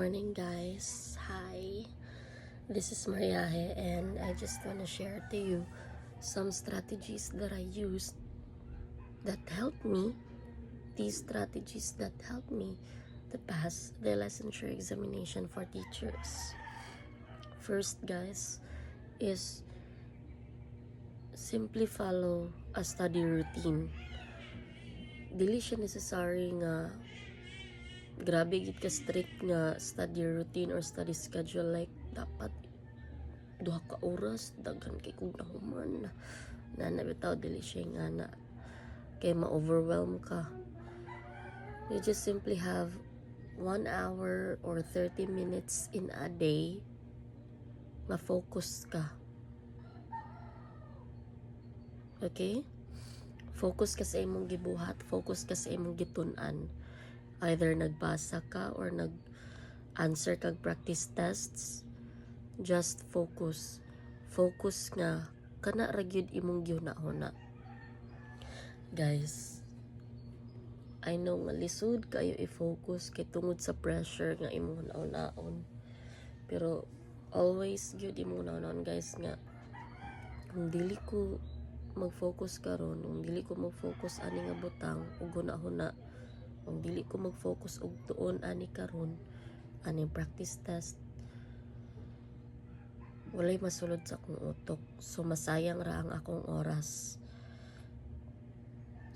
Morning guys, hi, this is Mariahe and I just want to share to you some strategies that I used that helped me, these strategies that helped me to pass the licensure examination for teachers. First guys is simply follow a study routine. Dili siya necessary nga grabe gid ka strict nga study routine or study schedule, like dapat duha ka oras daghan kay kung nahuman na nabitaw dili siya nga na kay ma-overwhelm ka. You just simply have 1 hour or 30 minutes in a day ma-focus ka. Okay? Focus ka sa imong gibuhat, focus ka sa imong gitun-an. Either nagbasa ka or nag-answer kag practice tests. Just focus. Focus nga kana ra gyud imong gihuna-huna. Guys, I know nga lisod kayo i-focus kay tungod sa pressure nga imong hunaon. Pero always gyud imong hunaon guys nga kung dili ko mag-focus karon, kung dili ko mag-focus ani nga butang ug huna-huna, kung dili ko mag-focus og tuon ani karon, ani practice test, walay masulod sa akong utok. So masayang ra ang akong oras.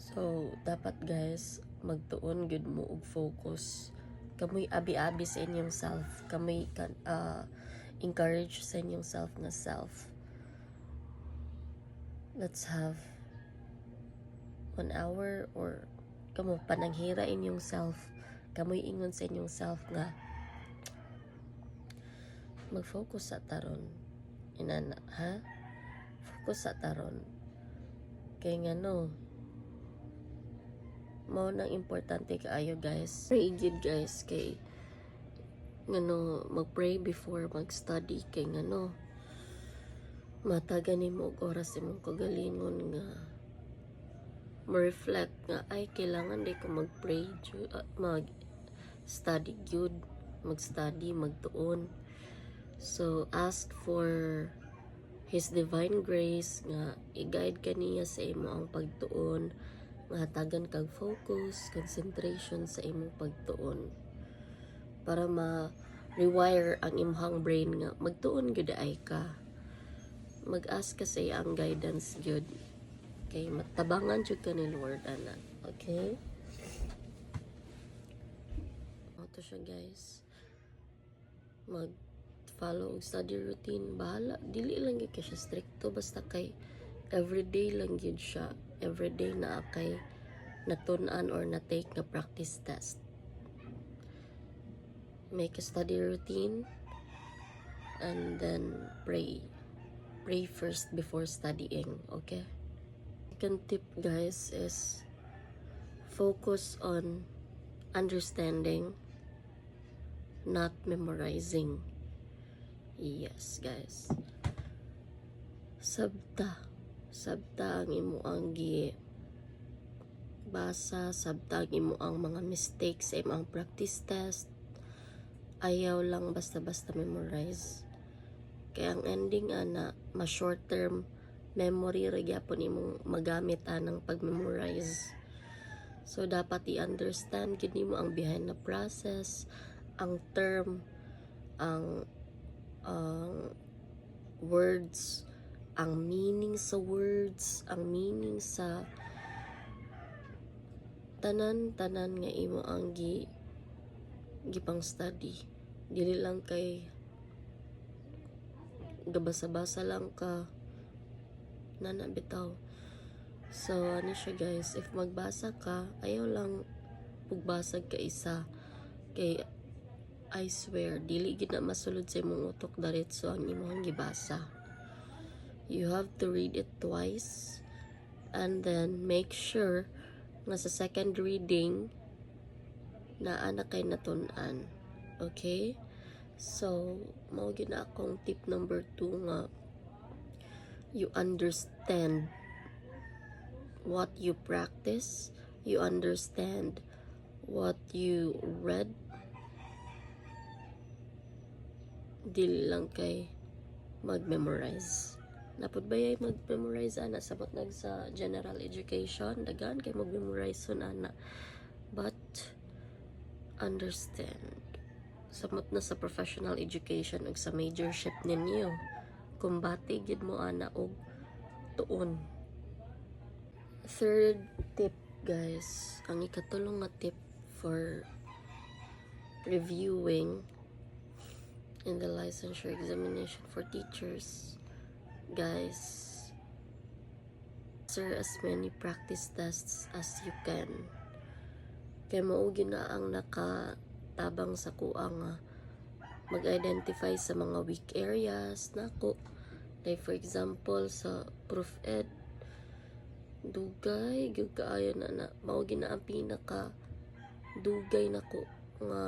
So dapat guys, magtuon gud mo og focus. Kamoy abi-abi sa inyong self. Kamoy encourage sa inyong self na self. Let's have 1 hour or kamo pananghira inyong self. Kamoy ingon sa inyong self nga mag-focus sa taron. Inana, ha? Focus sa taron. Kay nga no, mao nang importante kaayo guys. Pray gid guys kay ngano mag-pray before mag-study kay ngano matagan nimo og oras imong kagalingon nga ma-reflect nga ay kailangan di ko mag-pray mag-study gyud, mag-study, magtuon. So ask for His divine grace nga i-guide kaniya sa imo ang pagtuon, mahatagan kag focus, concentration sa imong pagtuon para ma-rewire ang imong brain nga magtuon gyud ay ka. Mag-ask ka sa iyang guidance gyud kay matabangan jud ka ni Lord ana. Okay? Auto siya guys. Mag-follow og study routine, bahala. Dili lang gyud siya stricto, basta kay everyday lang gyud siya. Everyday na kay natun-an or na-take na practice test. Make a study routine and then pray. Pray first before studying, okay? Second tip guys is focus on understanding, not memorizing. Yes guys, sabta ang imo ang basa, sabta ang imo ang mga mistakes sa imong practice test. Ayaw lang basta-basta memorize, kaya ang ending ana ma short term memory ra gyapon imong magamit anang pag-memorize. So dapat i-understand gid nimo ang behind the process, ang term, ang words, ang meaning sa words, ang meaning sa tanan nga imo ang gipang study. Dili lang kay gabasa-basa lang ka nana bitaw. So ano siya guys, if magbasa ka, ayaw lang pugbasag ka isa, kay I swear dili gid na masulod sa imong utok diretso ang imong gibasa. You have to read it twice and then make sure nga sa second reading naa na kay natun-an. Okay? So mao gyud na akong tip number 2 nga you understand what you practice, you understand what you read, dili lang kay mag-memorize. Napod ba yay mag-memorize ana sabot nag sa general education, dagan kay mag-memorize sun ana. But understand, samot na sa professional education ug sa majorship ninyo, kumbati gid mo ana og tuon. Third tip guys, ang ikatulong nga tip for reviewing in the licensure examination for teachers, guys, answer as many practice tests as you can. Kay mao na ang nakatabang sa kuang mag-identify sa mga weak areas nako. Like for example sa proof ed, dugay gyud kaayo na mao gina ang pinaka dugay nako nga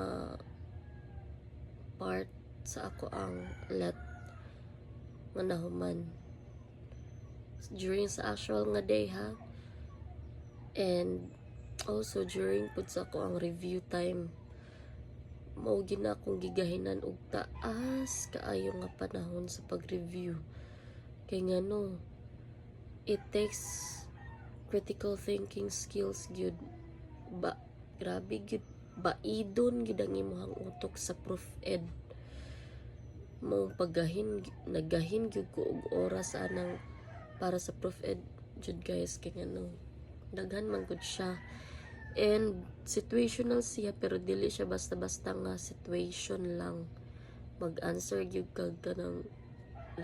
part sa ako ang let nga nahuman during sa actual nga day ha, and also during pud sa ako ang review time. Mao gina akong gigahinan og taas kaayo nga panahon sa pag-review kay ngano it takes critical thinking skills gyud ba, grabe gyud, baidon gyud ang imong utok sa proof ed. Mao nagahin gyud ko og oras anang para sa proof ed jud guys kay ngano daghan man gud siya, and situational siya pero dili siya basta-basta nga situation lang. Mag-answer gyud kag kanang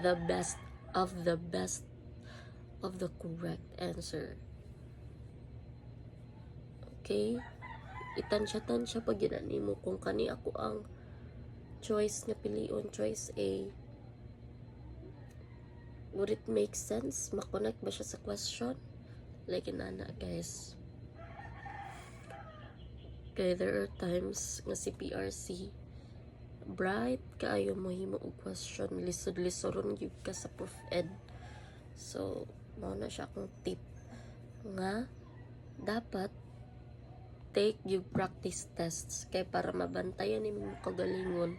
the best of the correct answer. Okay? Itansya pag ginanimo kung kani ako ang choice nga pilion, choice A. Would it make sense? Makonect ba siya sa question? Like inana guys. Kaya there are times nga si PRC bright kaayo mo himo og question, lisod-lisoron gyud ka sa proof ed. So mao na siya akong tip nga dapat take yung practice tests kay para mabantayan nimo kagalingon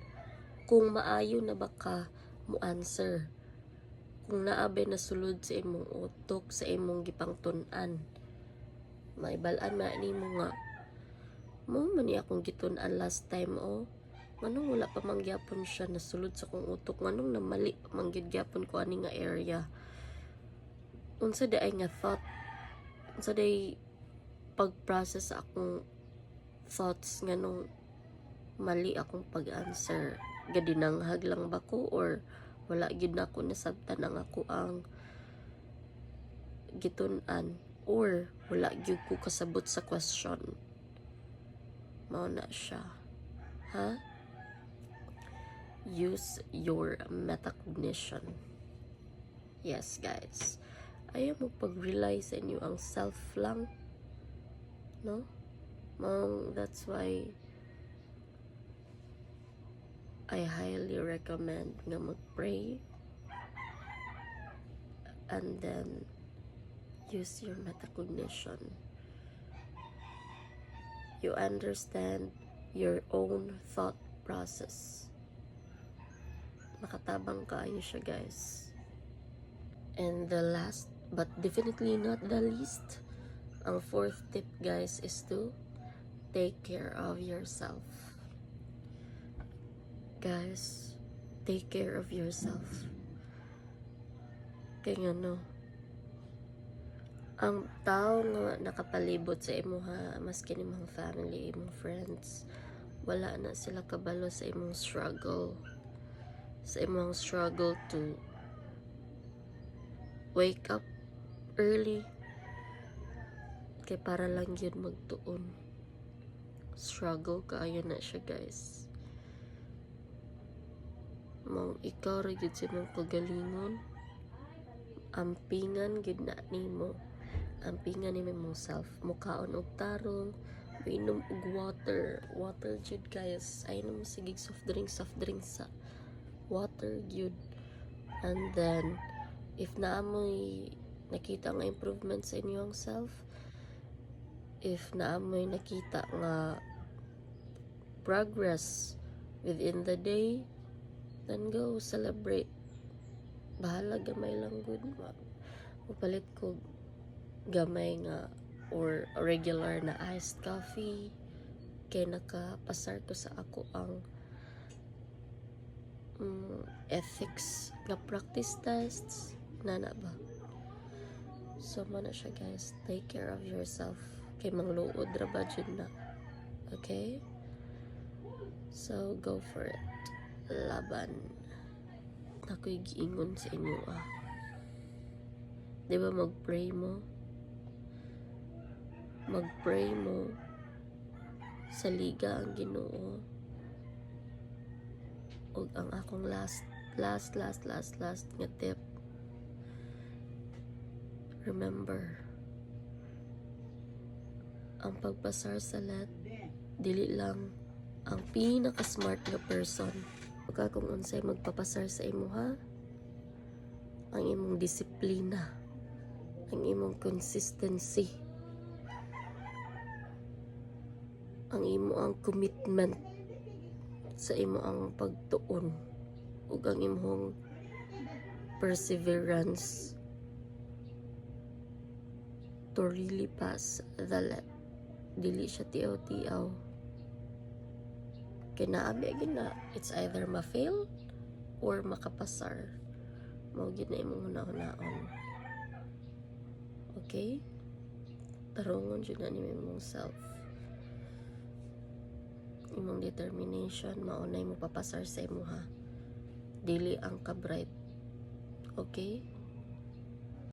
kung maayo na ba ka mo answer, kung naabe na sulod sa imong utok sa imong gipangtun-an. Maibalaan man nimo nga mo man ni akong gitun-an last time manong wala pa mangyapon siya nasulod sa kong utok, manong namali mangyapon ko ani nga area. Unsa day nga thought, unsa day pag-process sa akong thoughts nga nung mali akong pag-answer, gadinanghag lang ba ko or wala gid na ako nasabtan ang ako ang gitun-an or wala gyud ko kasabot sa question. Mao na siya ha. Use your metacognition. Yes guys, ayaw mo pag-rely sa inyo ang self lang, no? That's why I highly recommend nga mag-pray and then use your metacognition. You understand your own thought process. Makatabang kaayo siya guys. And the last but definitely not the least, ang fourth tip guys is to take care of yourself. Guys, take care of yourself. Kaya ano, ang tao nga nakapalibot sa imuha, maski imong family, imong friends, wala na sila kabalo sa imong struggle. Sa imong struggle to wake up early kay para lang yun magtuon. Struggle kaayo na siya guys. Mong ikaw ra gyud sa imong kagalingon, ampingan gyud na nimo, ampingan nimo imong self, mukaon og tarong, inom og water jud guys. Ay mo sigig soft drinks sa water gyud. And then if naamoy nakita nga improvement sa inyong self, if naamoy nakita nga progress within the day, Then go celebrate. Bahala, gamay lang good. Upalit ko gamay nga or regular na iced coffee. Kay nakapasar ko sa ako ang ethics nga practice tests. Nana ba? So, mana siya guys. Take care of yourself. Kay mangluod ra ba dyan na. Okay? So, go for it. Laban. Ako'y giingon sa inyo Di ba mag-pray mo? Mag-pray mo sa liga ang Ginoo. Og ang akong last nga tip. Remember, ang pagpasar sa let, dili lang ang pinaka-smart na person. Pagka kung unsay magpapasar sa imo ang imong disiplina, ang imong consistency, ang imo ang commitment sa imo ang pagtuon, ug ang imong perseverance to really pass the let. Dili siya tiaw-tiaw. Kinaabi gina, it's either ma-fail or makapasar. Mao gid na imong hunahon. Okay? Tarungon jud na nimo imong self. Imong determination maunay mo papasar sa imo Dili ang ka-bright. Okay?